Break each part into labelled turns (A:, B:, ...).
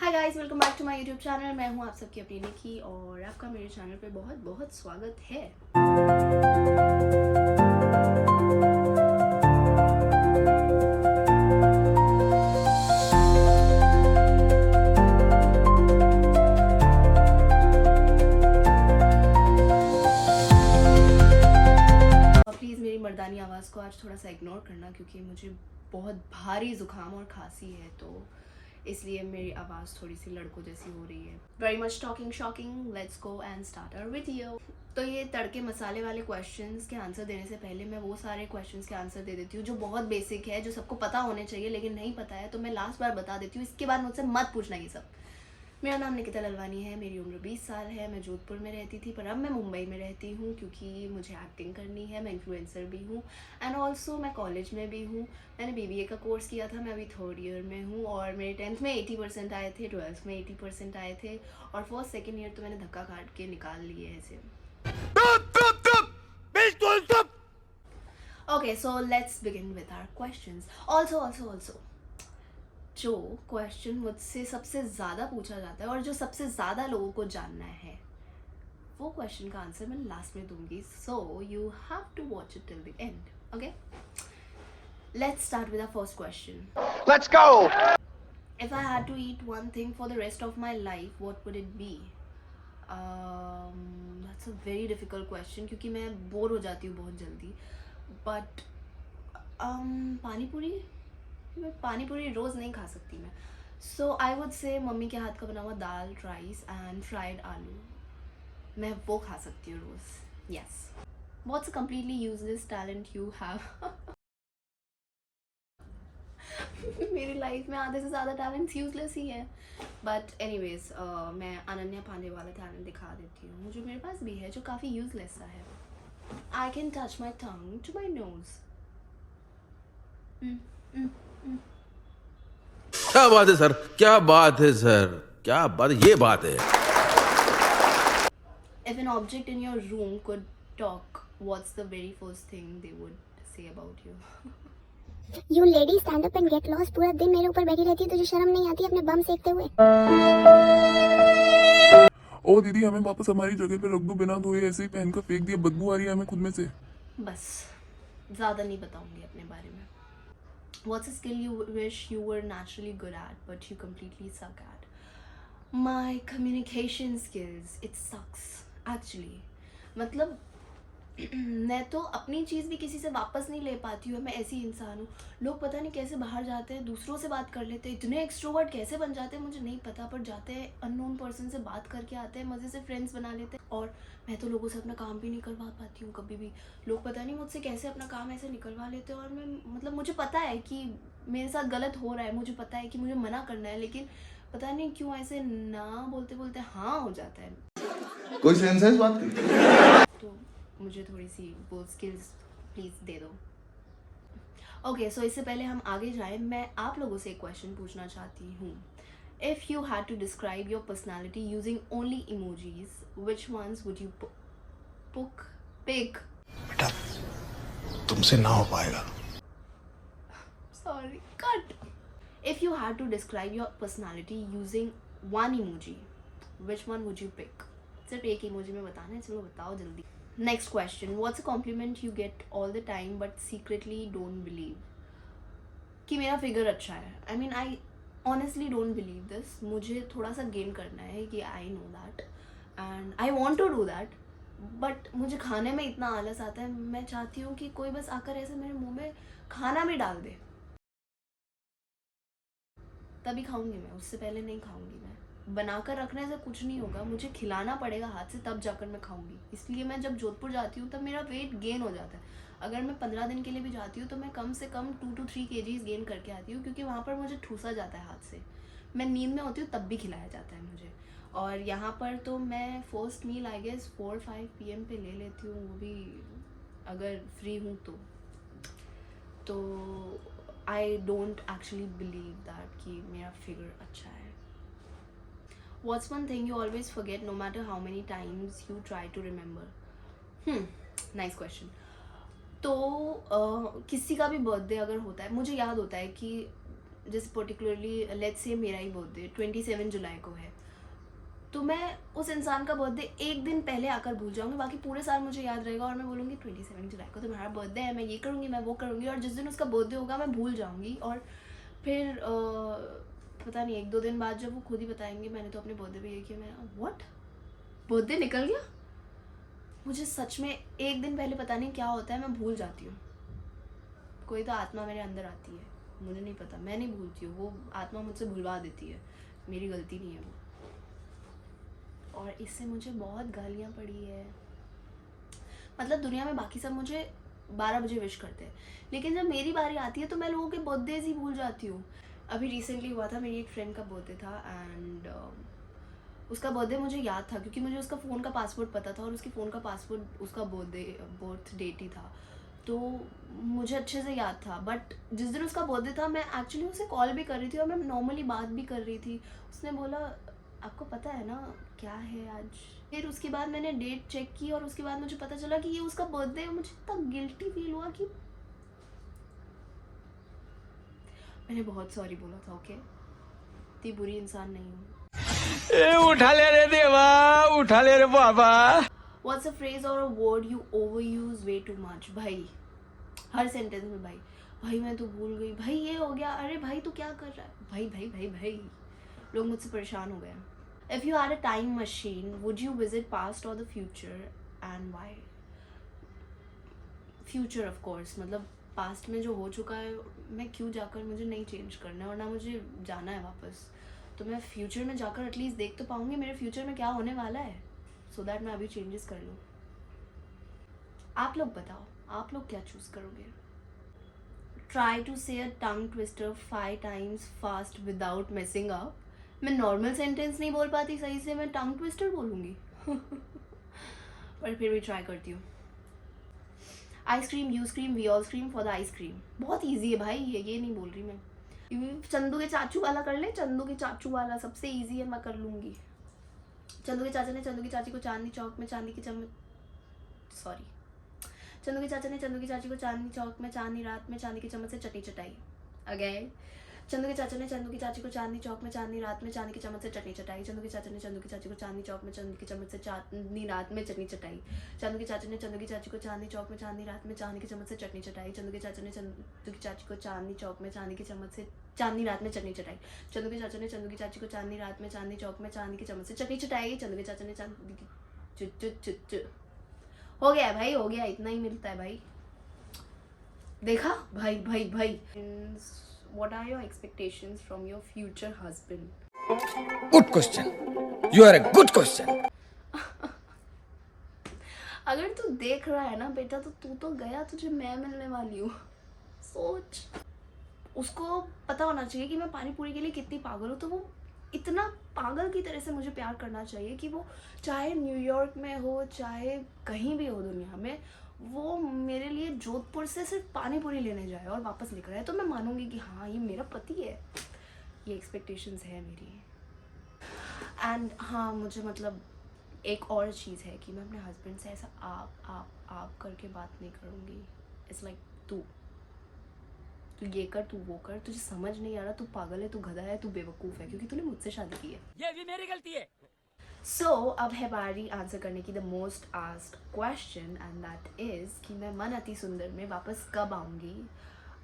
A: Hi guys, welcome back to my YouTube channel. मैं हूं आप सबकी अपनी निकी और आपका मेरे चैनल पे बहुत बहुत स्वागत है। प्लीज़ मेरी मर्दानी आवाज़ को आज थोड़ा सा इग्नोर करना, क्योंकि मुझे बहुत भारी ज़ुकाम और खांसी है, तो इसलिए मेरी आवाज़ थोड़ी सी लड़कों जैसी हो रही है। Very much talking shocking, let's go and start our video. तो ये तड़के मसाले वाले क्वेश्चंस के आंसर देने से पहले मैं वो सारे क्वेश्चंस के आंसर दे देती हूँ जो बहुत बेसिक है, जो सबको पता होने चाहिए लेकिन नहीं पता है, तो मैं लास्ट बार बता देती हूँ। इसके बाद मुझसे मत पूछना ये सब। मेरा नाम निकिता ललवानी है, मेरी उम्र 20 साल है, मैं जोधपुर में रहती थी पर अब मैं मुंबई में रहती हूँ क्योंकि मुझे एक्टिंग करनी है। मैं इन्फ्लुएंसर भी हूँ एंड ऑल्सो मैं कॉलेज में भी हूँ। मैंने BBA का कोर्स किया था, मैं अभी 3rd ईयर में हूँ और मेरे 10th में 80% आए थे, 12th में 80% आए थे और फर्स्ट सेकेंड ईयर तो मैंने धक्का काट के निकाल लिए ऐसे। Okay, so let's begin with our questions. Also जो क्वेश्चन मुझसे सबसे ज़्यादा पूछा जाता है और जो सबसे ज़्यादा लोगों को जानना है, वो क्वेश्चन का आंसर मैं लास्ट में दूंगी, so you have to watch it till the end. Okay, let's start with our first question.
B: Let's go!
A: If I had to eat one thing for the rest of my life, what would it be? That's a very difficult question क्योंकि मैं bore हो जाती हूँ बहुत जल्दी, but पानी पूरी, मैं पानी पूरी रोज़ नहीं खा सकती मैं। सो आई वुड से मम्मी के हाथ का बना हुआ दाल, राइस एंड फ्राइड आलू, मैं वो खा सकती हूँ रोज़। Yes. What's a completely useless talent you have? मेरी लाइफ में आधे से ज़्यादा टैलेंट्स यूजलेस ही है, बट एनीवेज मैं अनन्या पांडे वाला टैलेंट दिखा देती हूँ जो मेरे पास भी है, जो काफ़ी यूजलेस सा है। I can touch my tongue to my nose.
C: क्या बात है सर, क्या बात है सर, क्या बात, ये बात है।
A: If an object in your room could talk, what's the very first thing they would say about you?
D: You lady stand up and get lost। पूरा दिन मेरे ऊपर बैठी रहती है, तुझे शर्म नहीं आती अपने बम सेकते हुए?
E: ओ दीदी, हमें वापस हमारी जगह पे रख दो, बिना धोए ऐसे ही पहन कर फेंक दिया, बदबू आ रही है हमें खुद में से।
A: बस, ज़्यादा नहीं बताऊंगी अपने बारे में। What's a skill you wish you were naturally good at but you completely suck at? My communication skills. It sucks actually. मतलब मैं तो अपनी चीज़ भी किसी से वापस नहीं ले पाती हूँ, मैं ऐसी इंसान हूँ। लोग पता नहीं कैसे बाहर जाते हैं, दूसरों से बात कर लेते हैं, इतने एक्सट्रोवर्ट कैसे बन जाते हैं मुझे नहीं पता, पर जाते हैं अननोन पर्सन से बात करके आते हैं, मज़े से फ्रेंड्स बना लेते हैं। और मैं तो लोगों से अपना काम भी नहीं करवा पाती हूँ कभी भी। लोग पता नहीं मुझसे कैसे अपना काम ऐसे निकलवा लेते हैं और मैं, मतलब मुझे पता है कि मेरे साथ गलत हो रहा है, मुझे पता है कि मुझे मना करना है, लेकिन पता नहीं क्यों ऐसे ना बोलते बोलते हाँ हो जाता है।
B: कोई सेंस है इस बात की?
A: तो मुझे थोड़ी सी वो स्किल्स प्लीज़ दे दो। ओके, सो इससे पहले हम आगे जाएं, मैं आप लोगों से एक क्वेश्चन पूछना चाहती हूँ। If you had to describe your personality using only emojis, which ones would you pick?
B: बेटा, तुमसे ना हो पाएगा।
A: Sorry, cut. If you had to describe your personality using one emoji, which one would you pick? सिर्फ एक emoji में बताना है, चलो बताओ जल्दी। Next question, what's a compliment you get all the time but secretly don't believe? कि मेरा फिगर अच्छा है। I mean, I honestly don't believe this. मुझे थोड़ा सा गेन करना है कि I know that and I want to do that, but मुझे खाने में इतना आलस आता है। मैं चाहती हूँ कि कोई बस आकर ऐसे मेरे मुंह में खाना भी डाल दे, तभी खाऊंगी मैं, उससे पहले नहीं खाऊंगी मैं। बनाकर रखने से कुछ नहीं होगा, मुझे खिलाना पड़ेगा हाथ से, तब जाकर मैं खाऊंगी। इसलिए मैं जब जोधपुर जाती हूँ तब मेरा वेट गेन हो जाता है। अगर मैं 15 दिन के लिए भी जाती हूँ तो मैं कम से कम 2 to 3 kgs गेन करके आती हूँ, क्योंकि वहाँ पर मुझे ठूसा जाता है हाथ से। मैं नींद में होती हूँ तब भी खिलाया जाता है मुझे। और यहाँ पर तो मैं first meal I guess 4-5 PM पे ले लेती हूँ, वो भी अगर फ्री हूँ तो I don't actually believe that कि मेरा फिगर अच्छा है। What's one thing you always forget no matter how many times you try to remember? Nice question. तो किसी का भी बर्थडे अगर होता है, मुझे याद होता है कि जैसे पर्टिकुलरली लेट्स से मेरा ही बर्थडे 27 जुलाई को है, तो मैं उस इंसान का बर्थडे एक दिन पहले आकर भूल जाऊंगी, बाकी पूरे साल मुझे याद रहेगा और मैं बोलूँगी 27 जुलाई को तुम्हारा बर्थडे है, मैं ये करूँगी, मैं वो करूँगी, और जिस दिन उसका बर्थडे होगा मैं भूल जाऊँगी। और फिर पता नहीं 1-2 दिन बाद जब वो खुद ही बताएंगे मैंने तो अपने बर्थडे पे ये किया, मैं व्हाट, बर्थडे निकल गया। मुझे सच में एक दिन पहले पता नहीं क्या होता है, मैं भूल जाती हूँ। कोई तो आत्मा मेरे अंदर आती है, मुझे नहीं पता, मैं नहीं भूलती हूँ, वो आत्मा मुझसे भुलवा देती है, मेरी गलती नहीं है वो। और इससे मुझे बहुत गालियाँ पड़ी है। मतलब दुनिया में बाकी सब मुझे 12 बजे विश करते हैं, लेकिन जब मेरी बारी आती है तो मैं लोगों के बर्थडेज ही भूल जाती हूँ। अभी रिसेंटली हुआ था, मेरी एक फ्रेंड का बर्थडे था एंड उसका बर्थडे मुझे याद था क्योंकि मुझे उसका फ़ोन का पासवर्ड पता था और उसकी फ़ोन का पासवर्ड उसका बर्थ डेट ही था, तो मुझे अच्छे से याद था। बट जिस दिन उसका बर्थडे था मैं एक्चुअली उसे कॉल भी कर रही थी और मैं नॉर्मली बात भी कर रही थी। उसने बोला आपको पता है ना क्या है आज। फिर उसके बाद मैंने डेट चेक की और उसके बाद मुझे पता चला कि ये उसका बर्थडे है। मुझे इतना गिल्टी फील हुआ कि मैंने बहुत सॉरी बोला था। ओके, इतनी बुरी इंसान नहीं हूँ।
B: उठा ले रे देवा, उठा ले रे बाबा।
A: What's a phrase or a word you overuse way too much? भाई, हर सेंटेंस में भाई, भाई मैं तो भूल गई, भाई ये हो गया, अरे भाई तू क्या कर रहा है, भाई भाई भाई भाई। लोग मुझसे परेशान हो गए। If you had a time machine, would you visit past or the future and why? Future of course, मतलब पास्ट में जो हो चुका है मैं क्यों जाकर, मुझे नहीं चेंज करना है और ना मुझे जाना है वापस। तो मैं फ्यूचर में जाकर एटलीस्ट देख तो पाऊंगी मेरे फ्यूचर में क्या होने वाला है, सो दैट मैं अभी चेंजेस कर लूँ। आप लोग बताओ, आप लोग क्या चूज करोगे? Try to say a tongue twister 5 times fast without messing up. मैं नॉर्मल सेंटेंस नहीं बोल पाती सही से, मैं टंग ट्विस्टर बोलूँगी। पर फिर भी ट्राई करती हूँ। Ice cream, you scream, we all scream for the ice cream. बहुत ईजी है भाई, ये नहीं बोल रही मैं। चंदू के चाचू वाला कर ले, चंदू के चाचू वाला सबसे ईजी है, मैं कर लूँगी। चंदू के चाचा ने चंदू की चाची को चांदनी चौक में चांदी की चंदू के चाचा ने चंदू की चाची को चांदनी चौक में चांदनी रात में चांदी की चम्मच से चटनी चटाई। अगेन, चंदू के चाचा ने चंदू की चाची को चांदनी चौक में चांदनी रात में चांदी की चम्मच से चटनी चटाई। चंदू के चाचा ने चंदू की चाची को चांदनी चौक में चांदी की चम्मच से चांदनी रात में चटनी चटाई। चंदू के चाचा ने चंदू की चाची को चांदनी चौक में चांदनी रात में चांदी की चम्मच से चटनी चटाई। चंदू के चाचा ने चंदू की चाची को चांदनी चौक में चांदी की चम्मच से चांदनी रात में चटनी चटाई। चंदू के चाचा ने चंदू की चाची को चांदनी रात में चांदनी चौक में चांदी की चम्मच से चटनी चटाई। चंदू के चाचा ने चांदी की हो गया भाई, हो गया, इतना ही मिलता है भाई। देखा भाई भाई भाई। What are your expectations from your future husband?
B: Good question. You are a good question.
A: अगर तू देख रहा है ना बेटा, तो तू तो गया, तुझे मैं मिलने वाली हूँ। सोच, उसको पता होना चाहिए कि मैं पानी पूरी के लिए कितनी पागल हूँ। तो वो इतना पागल की तरह से मुझे प्यार करना चाहिए कि वो चाहे न्यूयॉर्क में हो, चाहे कहीं भी हो दुनिया में, वो मेरे लिए जोधपुर से सिर्फ पानी पूरी लेने जाए और वापस लेकर आए, तो मैं मानूंगी कि हाँ ये मेरा पति है। ये एक्सपेक्टेशंस है मेरी। एंड हाँ, मुझे मतलब एक और चीज़ है कि मैं अपने हस्बैंड से ऐसा आप करके बात नहीं करूँगी। इट्स लाइक तू ये कर, तू वो कर, तुझे समझ नहीं आ रहा, तू पागल है, तू गधा है, तू बेवकूफ़ है, क्योंकि तूने मुझसे शादी की है।
F: ये भी मेरी गलती है।
A: सो अब है बारी आंसर करने की the most asked question, and that is कि मैं मन अति सुंदर में वापस कब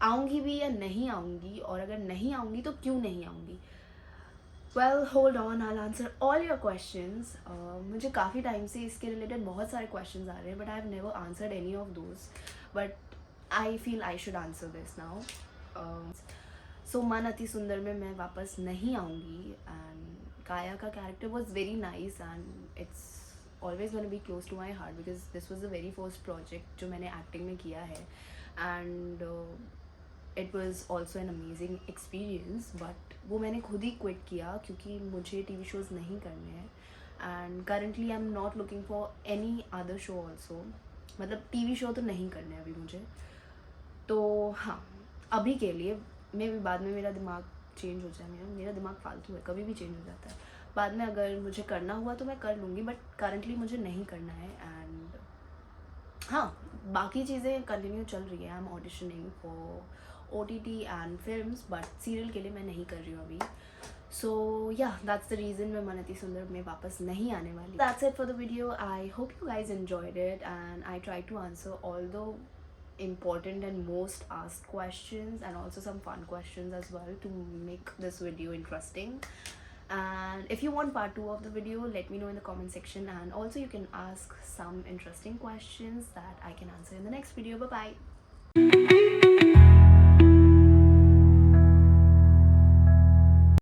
A: आऊँगी भी या नहीं आऊँगी, और अगर नहीं आऊँगी तो क्यों नहीं आऊँगी। Well hold on, I answer all your questions. मुझे काफ़ी टाइम से इसके रिलेटेड बहुत सारे क्वेश्चंस आ रहे हैं, but I have never answered any of those, but I feel I should answer this now. So मन अति सुंदर में मैं वापस नहीं आऊँगी, एंड काया का character was very nice and it's always gonna be close to my heart because this was the very first project जो मैंने एक्टिंग में किया है, and it was also an amazing experience. But वो मैंने खुद ही क्विट किया क्योंकि मुझे TV शोज़ नहीं करने हैं, and currently I am not looking for any other show also. मतलब TV शो तो नहीं करने अभी मुझे। तो हाँ, अभी के लिए मे भी बाद में मेरा दिमाग चेंज हो जाए। मेरा दिमाग फालतू है, कभी भी चेंज हो जाता है। बाद में अगर मुझे करना हुआ तो मैं कर लूँगी, बट करंटली मुझे नहीं करना है। एंड हाँ, बाकी चीज़ें कंटिन्यू चल रही है। I am auditioning for OTT and films, but serial के लिए मैं नहीं कर रही हूँ अभी. So yeah, that's the reason मैं मन अति सुंदर में वापस नहीं आने वाली. That's it for the video. I hope you guys enjoyed it and I tried to answer all the important and most asked questions and also some fun questions as well to make this video interesting. And if you want part 2 of the video, let me know in the comment section, and also you can ask some interesting questions that I can answer in the next video. Bye bye.